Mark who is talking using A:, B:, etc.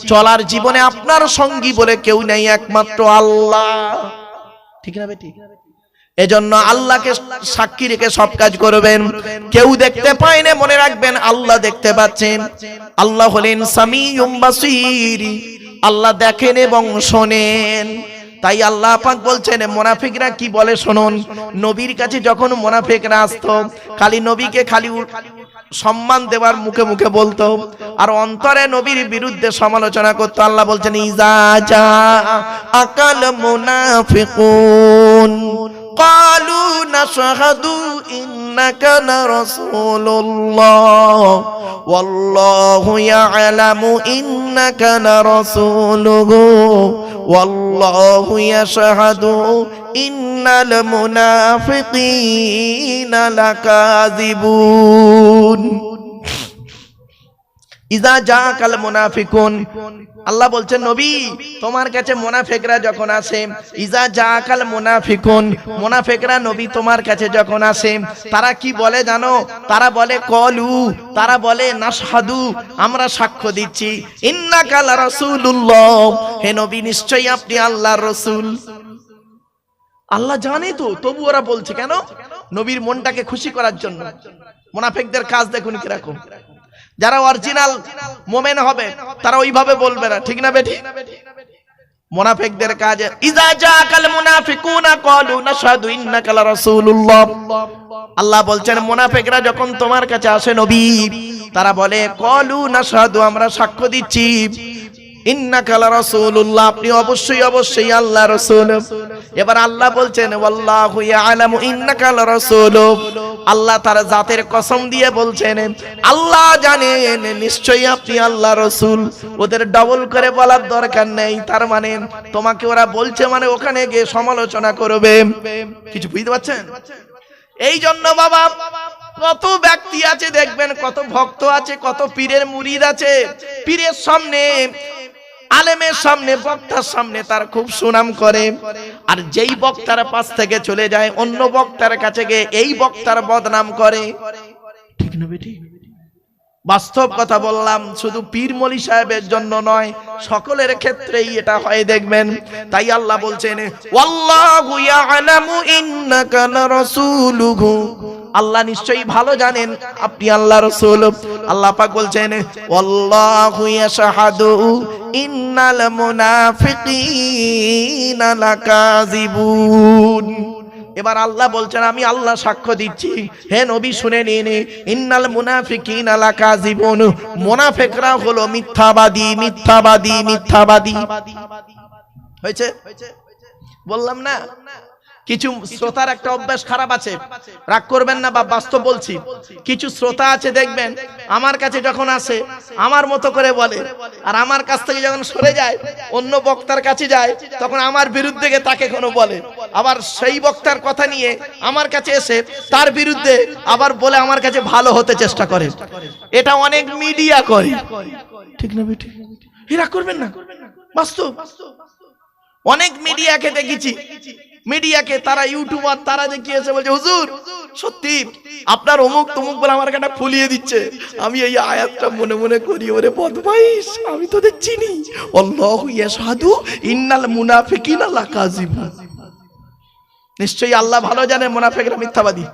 A: চলার জীবনে আপনার সঙ্গী বলে কেউ নেই, একমাত্র আল্লাহ। ঠিক না বেটি? এজন্য আল্লাহকে সাক্ষী রেখে সব কাজ করবেন। কেউ দেখতে পায় না, মনে রাখবেন আল্লাহ দেখতে পাচ্ছেন। আল্লাহ হলেন সামিউম বাসীর, আল্লাহ দেখেন এবং শোনেন। তাই আল্লাহ পাক বলছেন মুনাফিকরা কি বলে শুনুন। নবীর কাছে যখন মুনাফিকরা আসতো, খালি নবীকে খালি সম্মান দেওয়ার মুখে মুখে বলতো, আর অন্তরে নবীর বিরুদ্ধে সমালোচনা করতো। আল্লাহ বলছেন ইজা জা আকাল মুনাফিকুন ক্বালু নাশহাদু ইন্নাকা লারাসূলুল্লাহ ওয়াল্লাহু ইয়ালামু ইন্নাকা লারাসূলুহু ওয়াল্লাহু ইয়াশহাদু ইন্নাল মুনাফিকিনা লাকাযিবুন। ইজা জাকাল মুনাফিকুন, আল্লাহ বলছেন নবী তোমার কাছে মুনাফিকরা যখন আসে, ইজা জাকাল মুনাফিকুন, মুনাফিকরা নবী তোমার কাছে যখন আসে, তারা কি বলে জানো? তারা বলে কলু, তারা বলে নাশহাদু, আমরা সাক্ষ্য দিচ্ছি, ইন্নাকা লারাসূলুল্লাহ, হে নবী নিশ্চয়ই আপনি আল্লাহর রাসূল। আল্লাহ জানে তো, তবু ওরা বলছে কেন? নবীর মনটাকে খুশি করার জন্য। মুনাফিকদের কাজ দেখুন কিরকম। যারা অরিজিনাল মুমিন হবে তারা ওইভাবে বলবে না, ঠিক না বেটি? মুনাফিকদের কাজ ইজা জাকাল মুনাফিকুনা ক্বালু নাশহাদু ইন্নাকা লারাসূলুল্লাহ। আল্লাহ বলছেন মুনাফিকরা যখন তোমার কাছে আসে নবী, তারা বলে ক্বালু নাশহাদু, আমরা সাক্ষ্য দিচ্ছি, ইন্নাকা লারাসূলুল্লাহ, আপনি অবশ্যই অবশ্যই আল্লাহর রাসূল। এবার আল্লাহ বলছেন ওয়াল্লাহু ইয়ালামু ইন্নাকা লারাসূলুহু, আল্লাহ তার জাতের কসম দিয়ে বলছেন আল্লাহ জানেন নিশ্চয়ই আপনি আল্লাহর রাসূল। ওদের ডাবল করে বলার দরকার নেই। তার মানে তোমাকে ওরা বলছে মানে ওখানে গিয়ে সমালোচনা করবে। কিছু বুঝতে পারছেন? এই জন্য বাবা কত ব্যক্তি আছে দেখবেন, কত ভক্ত আছে, কত পীরের মুরিদ আছে, পীরের সামনে, আলেমের সামনে, বক্তার সামনে তার খুব সুনাম করে, আর যেই বক্তার পাশ থেকে চলে যায় অন্য বক্তার কাছে গিয়ে এই বক্তার বদনাম করে। ঠিক না বেটি? বাস্তব কথা বললাম, শুধু পীর মলি সাহেবের জন্য নয়, সকলের ক্ষেত্রেই এটা হয় দেখবেন। তাই আল্লাহ বলছেন ওয়াল্লাহু ইয়ালামু ইন্নাকা লারাসূলুহু, আল্লাহ নিশ্চয়ই ভালো জানেন আপনি আল্লাহর রাসূল। আল্লাহ পাক বলছেন ওয়াল্লাহু ইয়াশহাদু ইন্নাল মুনাফিকিনা লাকাযিবুন। এবার আল্লাহ বলছেন আমি আল্লাহ সাক্ষ্য দিচ্ছি, হে নবী শুনে নিন, ইন্নাল মুনাফিকিনা লাকাযিবুন, মুনাফিকরা হলো মিথ্যাবাদী, মিথ্যাবাদী, মিথ্যাবাদী। হয়েছে? বললাম না? কিছু শ্রোতার একটা অভ্যাস খারাপ আছে, রাগ করবেন না, বা বাস্তব বলছি। কিছু শ্রোতা আছে দেখবেন আমার কাছে যখন আসে আমার মতো করে বলে, আর আমার কাছ থেকে যখন সরে যায় অন্য বক্তার কাছে যায় তখন আমার বিরুদ্ধে তাকে কোনো বলে, আবার সেই বক্তার কথা নিয়ে আমার কাছে এসে তার বিরুদ্ধে আবার বলে আমার কাছে ভালো হতে চেষ্টা করে। এটা অনেক মিডিয়া করে, ঠিক না বেটি? রাগ করবেন না, বাস্তব। অনেক মিডিয়াকে দেখেছি, মিডিয়াকে তারা ইউটিউবার তারা দেখিয়েছে, বলছে হুজুর সত্যি আপনার অমুক তমুক বলে আমার কাটা ফুলিয়ে দিচ্ছে। আমি এই আয়াতটা মনে মনে করি, ওরে বদমাইশ, আমি তোদের চিনি। আল্লাহু ইয়াশহাদু ইন্নাল মুনাফিকিনা লাকাযিবুন, নিশ্চয়ই আল্লাহ ভালো জানে মুনাফিকরা মিথ্যাবাদী।